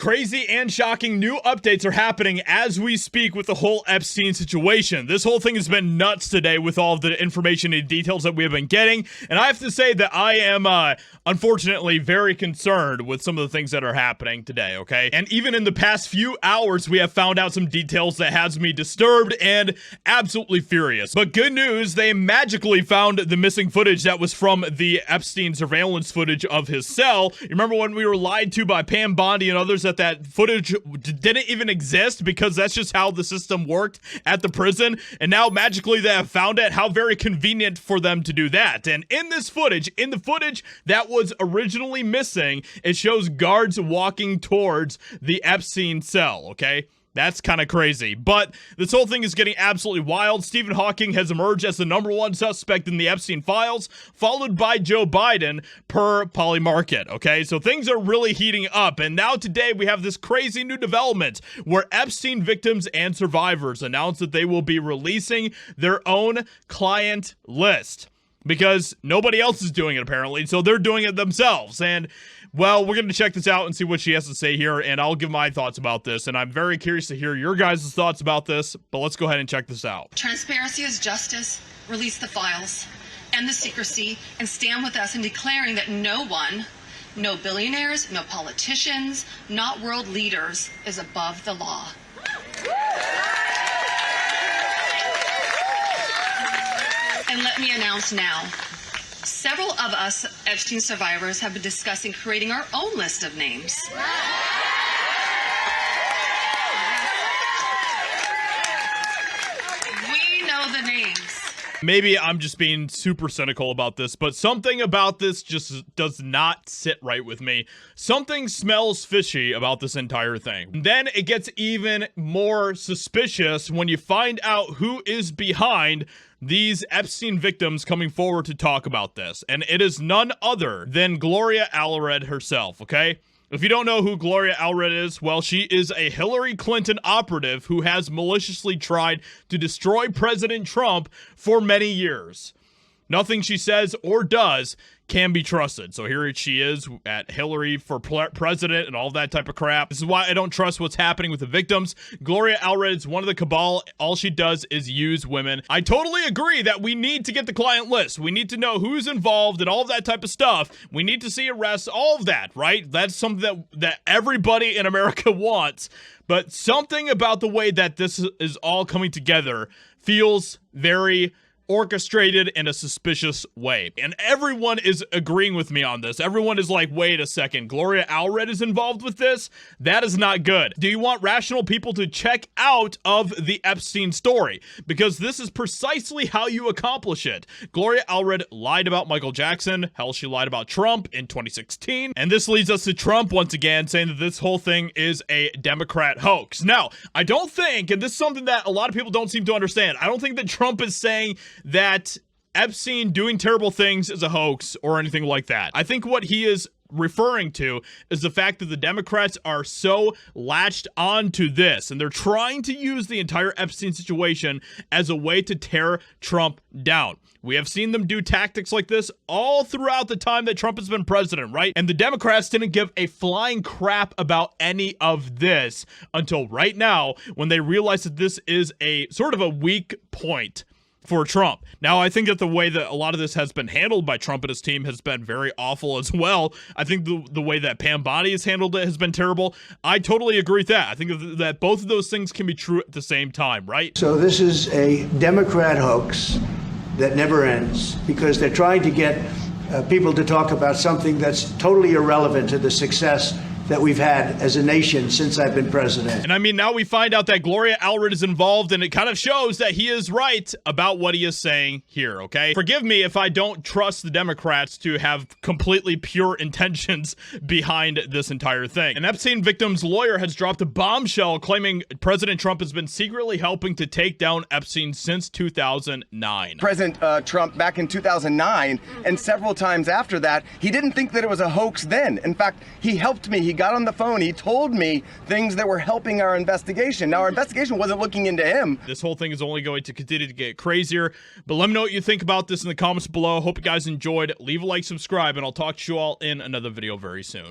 Crazy and shocking new updates are happening as we speak with the whole Epstein situation. This whole thing has been nuts today with all of the information and details that we have been getting. And I have to say that I am, unfortunately, very concerned with some of the things that are happening today, okay? And even in the past few hours, we have found out some details that has me disturbed and absolutely furious. But good news, they magically found the missing footage that was from the Epstein surveillance footage of his cell. You remember when we were lied to by Pam Bondi and others that footage didn't even exist because that's just how the system worked at the prison, and now magically they have found it. How very convenient for them to do that. And in this footage, in the footage that was originally missing, it shows guards walking towards the Epstein cell, okay? That's kind of crazy, but this whole thing is getting absolutely wild. Stephen Hawking has emerged as the #1 suspect in the Epstein files, followed by Joe Biden per Polymarket, okay? So things are really heating up, and now today we have this crazy new development where Epstein victims and survivors announced that they will be releasing their own client list because nobody else is doing it apparently, so they're doing it themselves. And well, we're going to check this out and see what she has to say here, and I'll give my thoughts about this, and I'm very curious to hear your guys' thoughts about this, but let's go ahead and check this out. Transparency is justice. Release the files, end the secrecy, and stand with us in declaring that no one, no billionaires, no politicians, not world leaders, is above the law. And let me announce now, several of us Epstein survivors have been discussing creating our own list of names. We know the names. Maybe I'm just being super cynical about this, but something about this just does not sit right with me. Something smells fishy about this entire thing. Then it gets even more suspicious when you find out who is behind these Epstein victims coming forward to talk about this. And it is none other than Gloria Allred herself, okay? If you don't know who Gloria Allred is, well, she is a Hillary Clinton operative who has maliciously tried to destroy President Trump for many years. Nothing she says or does can be trusted. So here she is at Hillary for president and all that type of crap. This is why I don't trust what's happening with the victims. Gloria Allred is one of the cabal. All she does is use women. I totally agree that we need to get the client list. We need to know who's involved and all of that type of stuff. We need to see arrests, all of that, right? That's something that everybody in America wants. But something about the way that this is all coming together feels very orchestrated in a suspicious way. And everyone is agreeing with me on this. Everyone is like, wait a second, Gloria Allred is involved with this? That is not good. Do you want rational people to check out of the Epstein story? Because this is precisely how you accomplish it. Gloria Allred lied about Michael Jackson. Hell, she lied about Trump in 2016. And this leads us to Trump once again saying that this whole thing is a Democrat hoax. Now, I don't think, and this is something that a lot of people don't seem to understand, I don't think that Trump is saying that Epstein doing terrible things is a hoax or anything like that. I think what he is referring to is the fact that the Democrats are so latched onto this and they're trying to use the entire Epstein situation as a way to tear Trump down. We have seen them do tactics like this all throughout the time that Trump has been president, right? And the Democrats didn't give a flying crap about any of this until right now when they realized that this is a sort of a weak point for Trump. Now, I think that the way that a lot of this has been handled by Trump and his team has been very awful as well. I think the way that Pam Bondi has handled it has been terrible. I totally agree with that. I think that both of those things can be true at the same time, right? So this is a Democrat hoax that never ends because they're trying to get people to talk about something that's totally irrelevant to the success that we've had as a nation since I've been president. And I mean, now we find out that Gloria Allred is involved, and it kind of shows that he is right about what he is saying here, okay? Forgive me if I don't trust the Democrats to have completely pure intentions behind this entire thing. An Epstein victim's lawyer has dropped a bombshell claiming President Trump has been secretly helping to take down Epstein since 2009. President Trump back in 2009 and several times after that, he didn't think that it was a hoax then. In fact, he helped me. He got on the phone. He told me things that were helping our investigation. Now, our investigation wasn't looking into him. This whole thing is only going to continue to get crazier, but let me know what you think about this in the comments below. Hope you guys enjoyed. Leave a like, subscribe, and I'll talk to you all in another video very soon.